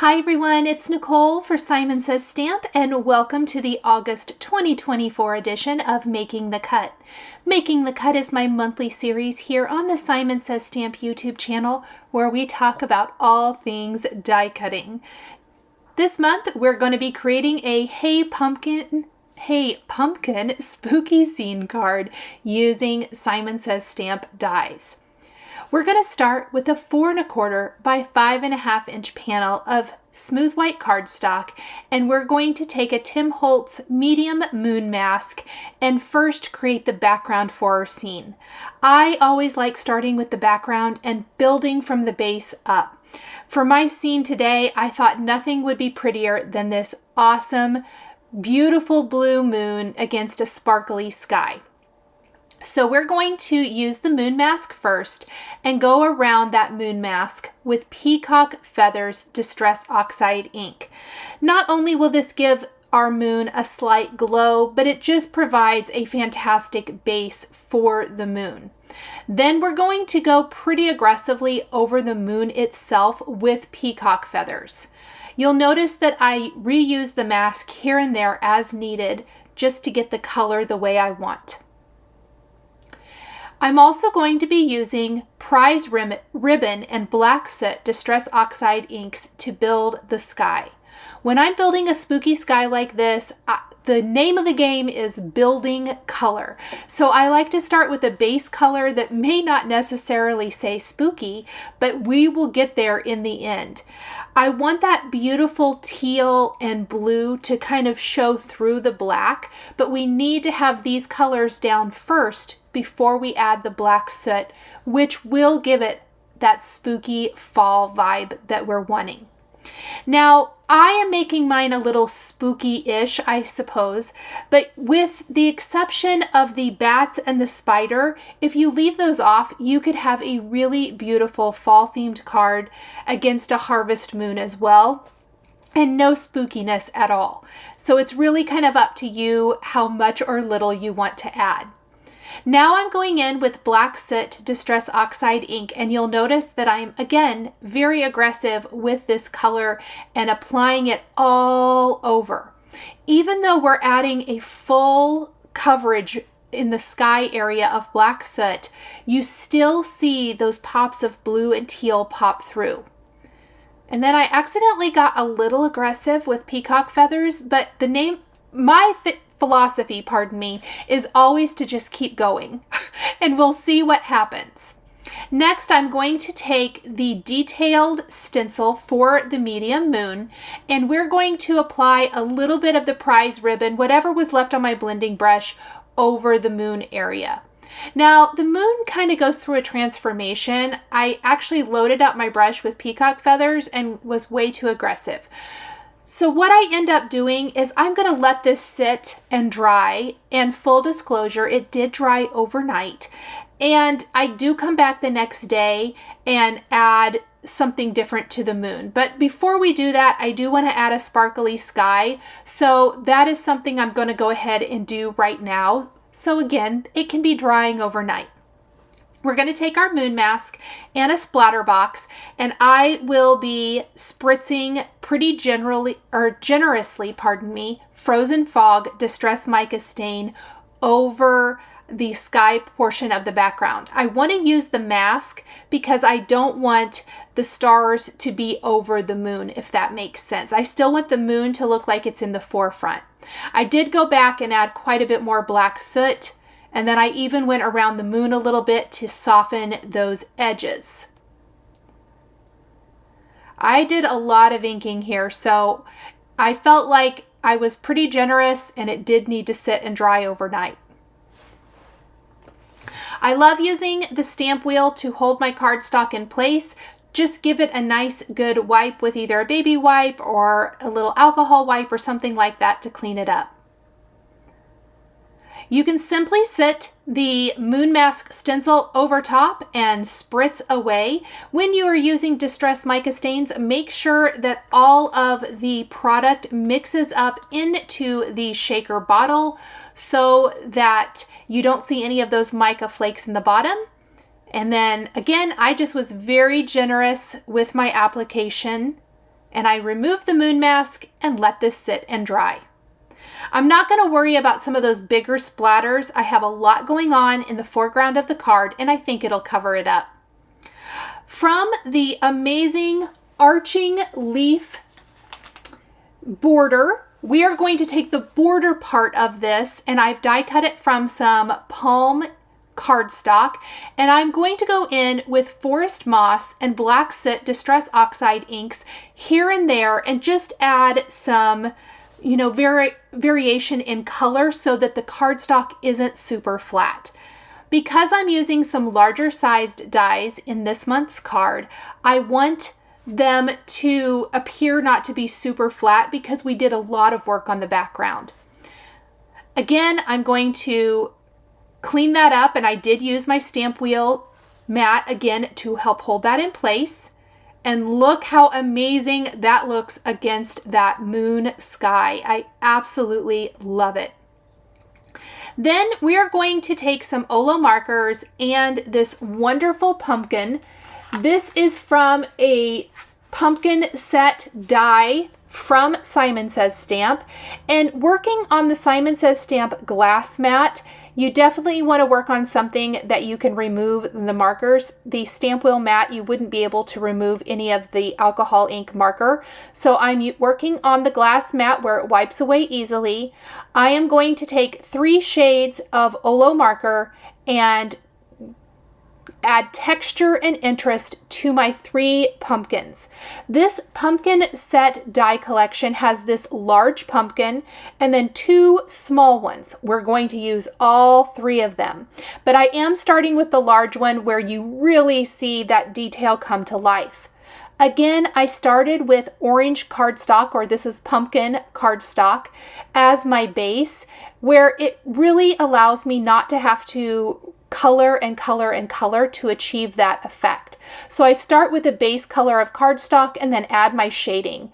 Hi everyone, it's Nicole for Simon Says Stamp and welcome to the August 2024 edition of Making the Cut. Making the Cut is my monthly series here on the Simon Says Stamp YouTube channel where we talk about all things die cutting. This month we're going to be creating a Hey Pumpkin spooky scene card using Simon Says Stamp dies. We're going to start with a 4 1/4 by 5.5 inch panel of smooth white cardstock, and we're going to take a Tim Holtz medium moon mask and first create the background for our scene. I always like starting with the background and building from the base up. For my scene today, I thought nothing would be prettier than this awesome, beautiful blue moon against a sparkly sky. So we're going to use the moon mask first and go around that moon mask with Peacock Feathers Distress Oxide ink. Not only will this give our moon a slight glow, but it just provides a fantastic base for the moon. Then we're going to go pretty aggressively over the moon itself with Peacock Feathers. You'll notice that I reuse the mask here and there as needed just to get the color the way I want. I'm also going to be using Prize Ribbon and Black Soot Distress Oxide inks to build the sky. When I'm building a spooky sky like this, the name of the game is building color. So I like to start with a base color that may not necessarily say spooky, but we will get there in the end. I want that beautiful teal and blue to kind of show through the black, but we need to have these colors down first before we add the black soot, which will give it that spooky fall vibe that we're wanting. Now, I am making mine a little spooky-ish, I suppose, but with the exception of the bats and the spider, if you leave those off, you could have a really beautiful fall-themed card against a harvest moon as well, and no spookiness at all. So it's really kind of up to you how much or little you want to add. Now I'm going in with Black Soot Distress Oxide ink, and you'll notice that I'm, again, very aggressive with this color and applying it all over. Even though we're adding a full coverage in the sky area of black soot, you still see those pops of blue and teal pop through. And then I accidentally got a little aggressive with Peacock Feathers, but the name, philosophy, is always to just keep going and we'll see what happens. Next, I'm going to take the detailed stencil for the medium moon and we're going to apply a little bit of the prize ribbon, whatever was left on my blending brush, over the moon area. Now, the moon kind of goes through a transformation. I actually loaded up my brush with Peacock Feathers and was way too aggressive. So what I end up doing is I'm going to let this sit and dry, and full disclosure, it did dry overnight, and I do come back the next day and add something different to the moon. But before we do that, I do want to add a sparkly sky, so that is something I'm going to go ahead and do right now. So again, it can be drying overnight. We're going to take our moon mask and a splatter box, and I will be spritzing pretty generously, Frozen Fog Distress Mica stain over the sky portion of the background. I want to use the mask because I don't want the stars to be over the moon, if that makes sense. I still want the moon to look like it's in the forefront. I did go back and add quite a bit more black soot, and then I even went around the moon a little bit to soften those edges. I did a lot of inking here, so I felt like I was pretty generous and it did need to sit and dry overnight. I love using the stamp wheel to hold my cardstock in place. Just give it a nice good wipe with either a baby wipe or a little alcohol wipe or something like that to clean it up. You can simply sit the moon mask stencil over top and spritz away. When you are using distress mica stains, make sure that all of the product mixes up into the shaker bottle so that you don't see any of those mica flakes in the bottom. And then again, I just was very generous with my application and I remove the moon mask and let this sit and dry. I'm not going to worry about some of those bigger splatters. I have a lot going on in the foreground of the card, and I think it'll cover it up. From the amazing arching leaf border, we are going to take the border part of this, and I've die cut it from some palm cardstock, and I'm going to go in with Forest Moss and Black Soot Distress Oxide inks here and there and just add some, you know, variation in color so that the cardstock isn't super flat. Because I'm using some larger sized dies in this month's card, I want them to appear not to be super flat because we did a lot of work on the background. Again, I'm going to clean that up, and I did use my stamp wheel mat again to help hold that in place. And look how amazing that looks against that moon sky. I absolutely love it. Then we are going to take some Olo markers and this wonderful pumpkin. This is from a pumpkin set die from Simon Says Stamp. And working on the Simon Says Stamp glass mat, you definitely want to work on something that you can remove the markers. The stamp wheel mat, you wouldn't be able to remove any of the alcohol ink marker. So I'm working on the glass mat where it wipes away easily. I am going to take 3 shades of Olo marker and add texture and interest to my 3 pumpkins. This pumpkin set die collection has this large pumpkin and then 2 small ones. We're going to use all 3 of them, but I am starting with the large one where you really see that detail come to life. Again, I started with orange cardstock, or this is pumpkin cardstock, as my base, where it really allows me not to have to color and color and color to achieve that effect. So I start with a base color of cardstock and then add my shading.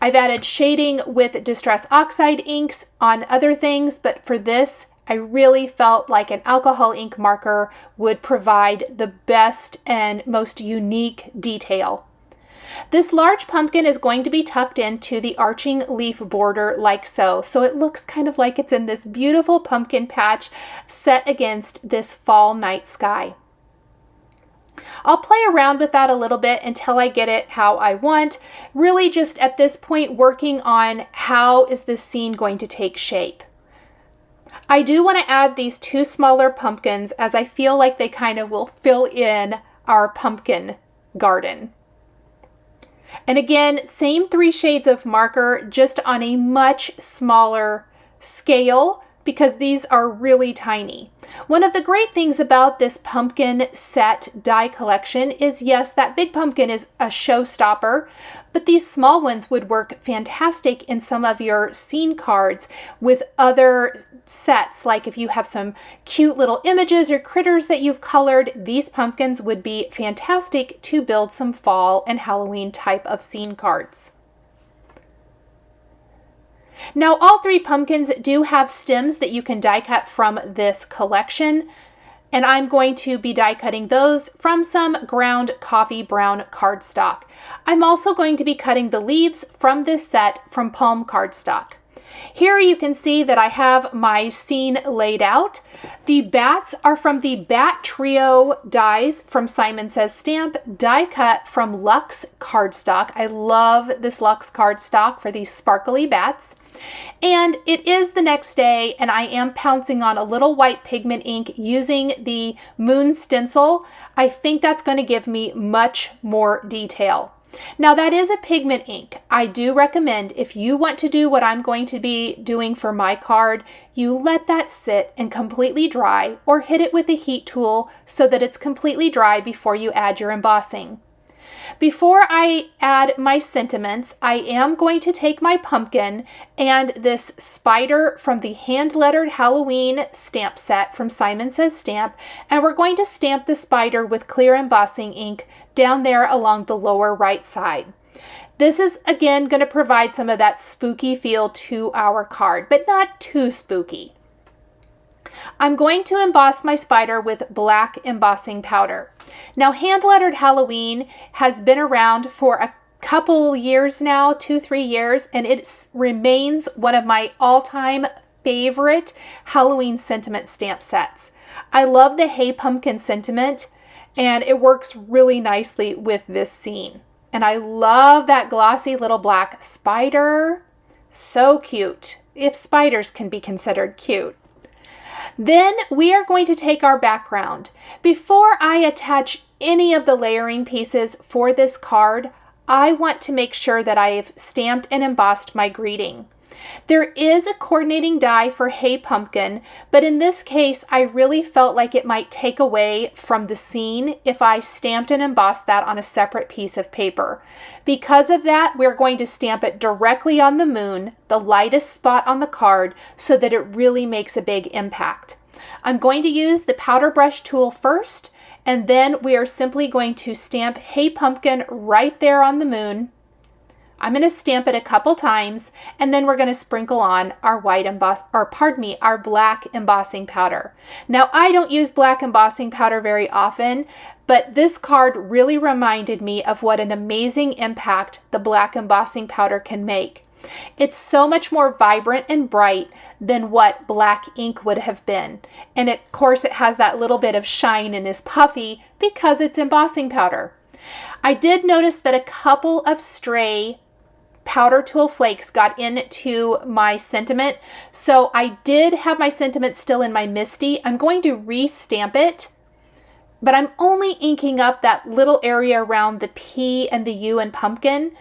I've added shading with Distress Oxide inks on other things, but for this, I really felt like an alcohol ink marker would provide the best and most unique detail. This large pumpkin is going to be tucked into the arching leaf border like so. So it looks kind of like it's in this beautiful pumpkin patch set against this fall night sky. I'll play around with that a little bit until I get it how I want. Really just at this point working on how is this scene going to take shape. I do want to add these 2 smaller pumpkins as I feel like they kind of will fill in our pumpkin garden. And again, same 3 shades of marker, just on a much smaller scale because these are really tiny. One of the great things about this pumpkin set die collection is, yes, that big pumpkin is a showstopper, but these small ones would work fantastic in some of your scene cards with other sets. Like if you have some cute little images or critters that you've colored, these pumpkins would be fantastic to build some fall and Halloween type of scene cards. Now, all 3 pumpkins do have stems that you can die cut from this collection, and I'm going to be die cutting those from some ground coffee brown cardstock. I'm also going to be cutting the leaves from this set from palm cardstock. Here you can see that I have my scene laid out. The bats are from the Bat Trio dies from Simon Says Stamp, die cut from Luxe cardstock. I love this Luxe cardstock for these sparkly bats. And it is the next day, and I am pouncing on a little white pigment ink using the Moon Stencil. I think that's going to give me much more detail. Now that is a pigment ink. I do recommend if you want to do what I'm going to be doing for my card, you let that sit and completely dry, or hit it with a heat tool so that it's completely dry before you add your embossing. Before I add my sentiments, I am going to take my pumpkin and this spider from the Handlettered Halloween stamp set from Simon Says Stamp, and we're going to stamp the spider with clear embossing ink down there along the lower right side. This is again going to provide some of that spooky feel to our card, but not too spooky. I'm going to emboss my spider with black embossing powder. Now, Handlettered Halloween has been around for a couple years now, 2-3 years, and it remains one of my all-time favorite Halloween sentiment stamp sets. I love the Hey Pumpkin sentiment, and it works really nicely with this scene. And I love that glossy little black spider. So cute, if spiders can be considered cute. Then we are going to take our background. Before I attach any of the layering pieces for this card, I want to make sure that I've stamped and embossed my greeting. There is a coordinating die for Hey Pumpkin, but in this case, I really felt like it might take away from the scene if I stamped and embossed that on a separate piece of paper. Because of that, we're going to stamp it directly on the moon, the lightest spot on the card, so that it really makes a big impact. I'm going to use the powder brush tool first, and then we are simply going to stamp Hey Pumpkin right there on the moon. I'm going to stamp it a couple times, and then we're going to sprinkle on our our black embossing powder. Now, I don't use black embossing powder very often, but this card really reminded me of what an amazing impact the black embossing powder can make. It's so much more vibrant and bright than what black ink would have been. And of course, it has that little bit of shine and is puffy because it's embossing powder. I did notice that a couple of stray powder tool flakes got into my sentiment. So I did have my sentiment still in my Misty. I'm going to re-stamp it, but I'm only inking up that little area around the P and the U and pumpkin.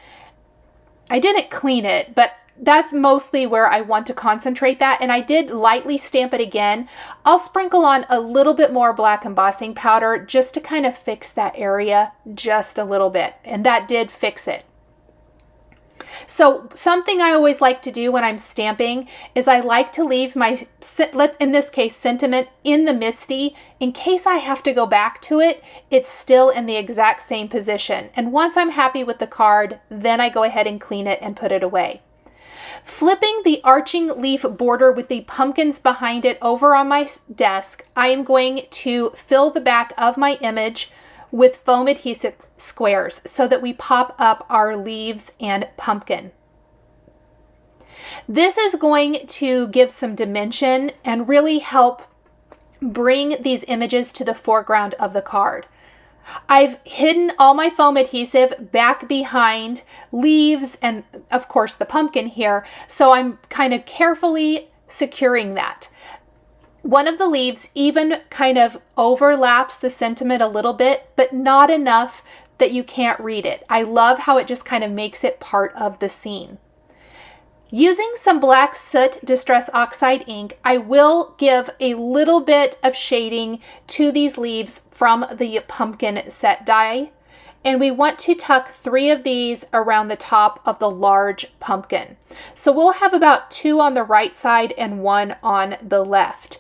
I didn't clean it, but that's mostly where I want to concentrate that. And I did lightly stamp it again. I'll sprinkle on a little bit more black embossing powder just to kind of fix that area just a little bit. And that did fix it. So something I always like to do when I'm stamping is I like to leave my, in this case, sentiment in the Misty in case I have to go back to it. It's still in the exact same position. And once I'm happy with the card, then I go ahead and clean it and put it away. Flipping the arching leaf border with the pumpkins behind it over on my desk, I am going to fill the back of my image with foam adhesive squares so that we pop up our leaves and pumpkin. This is going to give some dimension and really help bring these images to the foreground of the card. I've hidden all my foam adhesive back behind leaves and of course the pumpkin here, so I'm kind of carefully securing that. One of the leaves even kind of overlaps the sentiment a little bit, but not enough that you can't read it. I love how it just kind of makes it part of the scene. Using some black soot Distress Oxide ink, I will give a little bit of shading to these leaves from the pumpkin set die. And we want to tuck 3 of these around the top of the large pumpkin. So we'll have about 2 on the right side and 1 on the left.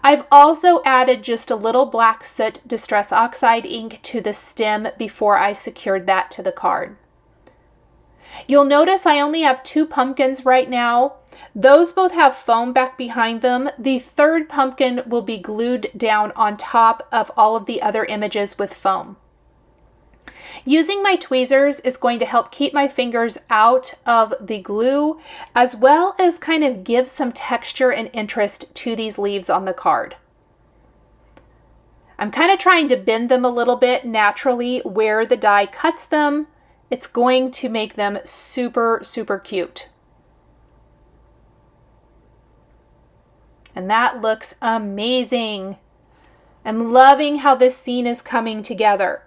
I've also added just a little black soot Distress Oxide ink to the stem before I secured that to the card. You'll notice I only have 2 pumpkins right now. Those both have foam back behind them. The third pumpkin will be glued down on top of all of the other images with foam. Using my tweezers is going to help keep my fingers out of the glue, as well as kind of give some texture and interest to these leaves on the card. I'm kind of trying to bend them a little bit naturally where the die cuts them. It's going to make them super, super cute. And that looks amazing. I'm loving how this scene is coming together.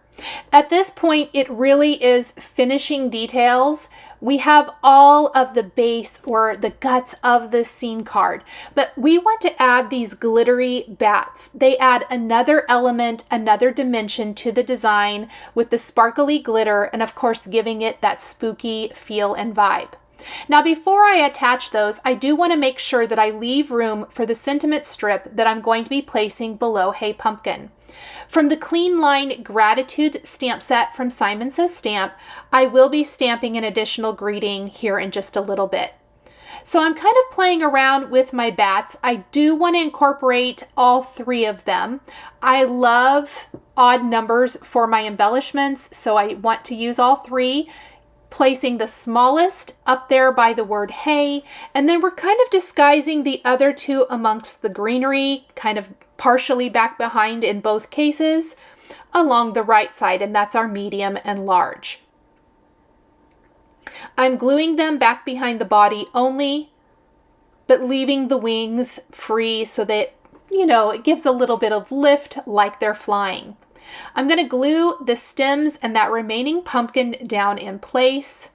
At this point, it really is finishing details. We have all of the base or the guts of the scene card, but we want to add these glittery bats. They add another element, another dimension to the design with the sparkly glitter and of course giving it that spooky feel and vibe. Now, before I attach those, I do want to make sure that I leave room for the sentiment strip that I'm going to be placing below Hey Pumpkin. From the Clean Line Gratitude stamp set from Simon Says Stamp, I will be stamping an additional greeting here in just a little bit. So I'm kind of playing around with my bats. I do want to incorporate all 3 of them. I love odd numbers for my embellishments, so I want to use all 3. placing the smallest up there by the word hey, and then we're kind of disguising the other two amongst the greenery, kind of partially back behind in both cases, along the right side, and that's our medium and large. I'm gluing them back behind the body only, but leaving the wings free so that, you know, it gives a little bit of lift like they're flying. I'm going to glue the stems and that remaining pumpkin down in place,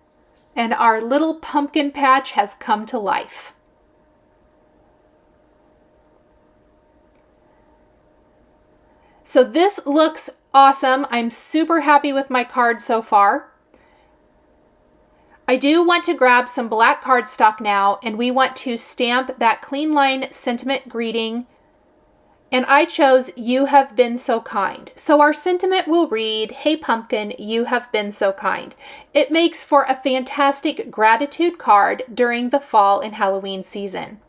and our little pumpkin patch has come to life. So this looks awesome. I'm super happy with my card so far. I do want to grab some black cardstock now, and we want to stamp that clean line sentiment greeting. And I chose, "You have been so kind." So our sentiment will read, "Hey pumpkin, you have been so kind." It makes for a fantastic gratitude card during the fall and Halloween season.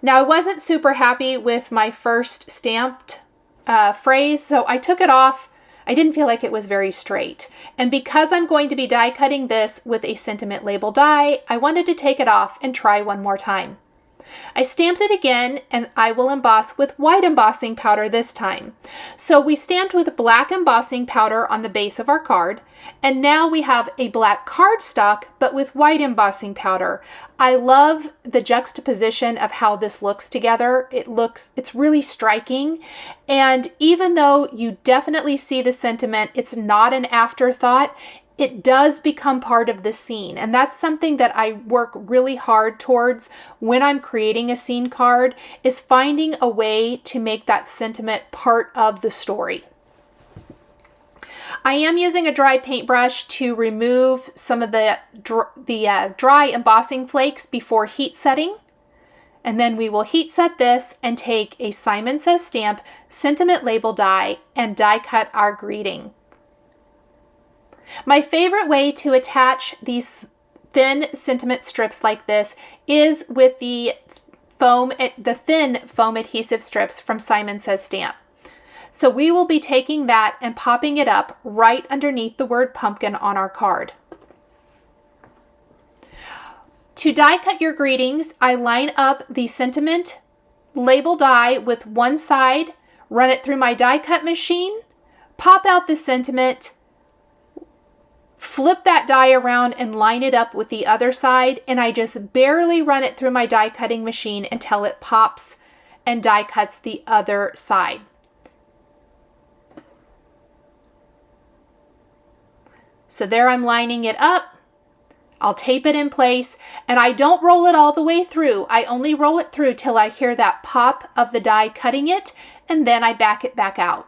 Now I wasn't super happy with my first stamped phrase, so I took it off. I didn't feel like it was very straight. And because I'm going to be die cutting this with a sentiment label die, I wanted to take it off and try one more time. I stamped it again, and I will emboss with white embossing powder this time. So we stamped with black embossing powder on the base of our card, and now we have a black cardstock, but with white embossing powder. I love the juxtaposition of how this looks together. It's really striking. And even though you definitely see the sentiment, it's not an afterthought. It does become part of the scene. And that's something that I work really hard towards when I'm creating a scene card, is finding a way to make that sentiment part of the story. I am using a dry paintbrush to remove some of the dry embossing flakes before heat setting. And then we will heat set this and take a Simon Says stamp sentiment label die and die cut our greeting. My favorite way to attach these thin sentiment strips like this is with the thin foam adhesive strips from Simon Says Stamp. So we will be taking that and popping it up right underneath the word pumpkin on our card. To die cut your greetings, I line up the sentiment label die with one side, run it through my die cut machine, pop out the sentiment, flip that die around and line it up with the other side, and I just barely run it through my die cutting machine until it pops and die cuts the other side. So there I'm lining it up. I'll tape it in place, and I don't roll it all the way through. I only roll it through till I hear that pop of the die cutting it, and then I back it back out.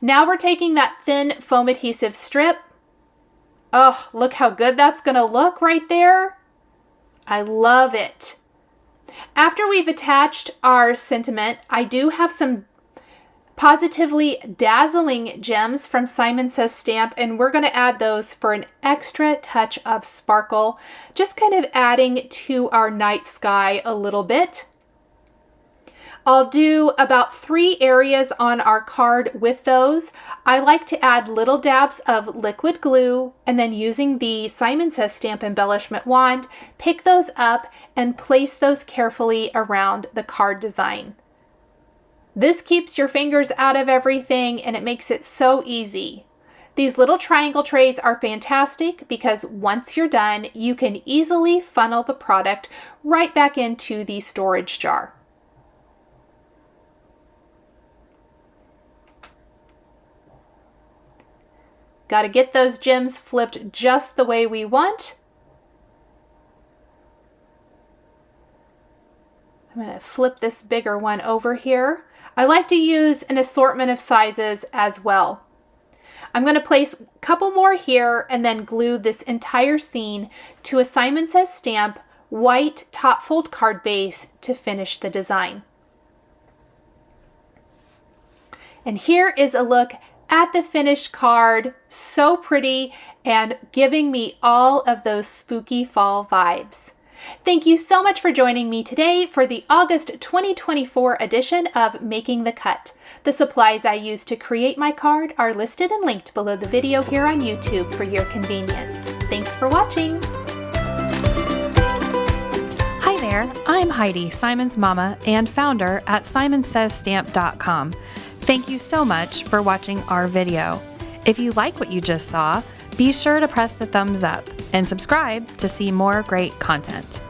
Now we're taking that thin foam adhesive strip. Oh, look how good that's going to look right there. I love it. After we've attached our sentiment, I do have some positively dazzling gems from Simon Says Stamp, and we're going to add those for an extra touch of sparkle, just kind of adding to our night sky a little bit. I'll do about 3 areas on our card with those. I like to add little dabs of liquid glue, and then using the Simon Says Stamp embellishment wand, pick those up and place those carefully around the card design. This keeps your fingers out of everything, and it makes it so easy. These little triangle trays are fantastic because once you're done, you can easily funnel the product right back into the storage jar. Got to get those gems flipped just the way we want. I'm going to flip this bigger one over here. I like to use an assortment of sizes as well. I'm going to place a couple more here and then glue this entire scene to a Simon Says Stamp white top fold card base to finish the design. And here is a look at the finished card. So pretty and giving me all of those spooky fall vibes. Thank you so much for joining me today for the August 2024 edition of Making the Cut. The supplies I used to create my card are listed and linked below the video here on YouTube for your convenience. Thanks for watching! Hi there, I'm Heidi, Simon's mama and founder at simonsaysstamp.com. Thank you so much for watching our video. If you like what you just saw, be sure to press the thumbs up and subscribe to see more great content.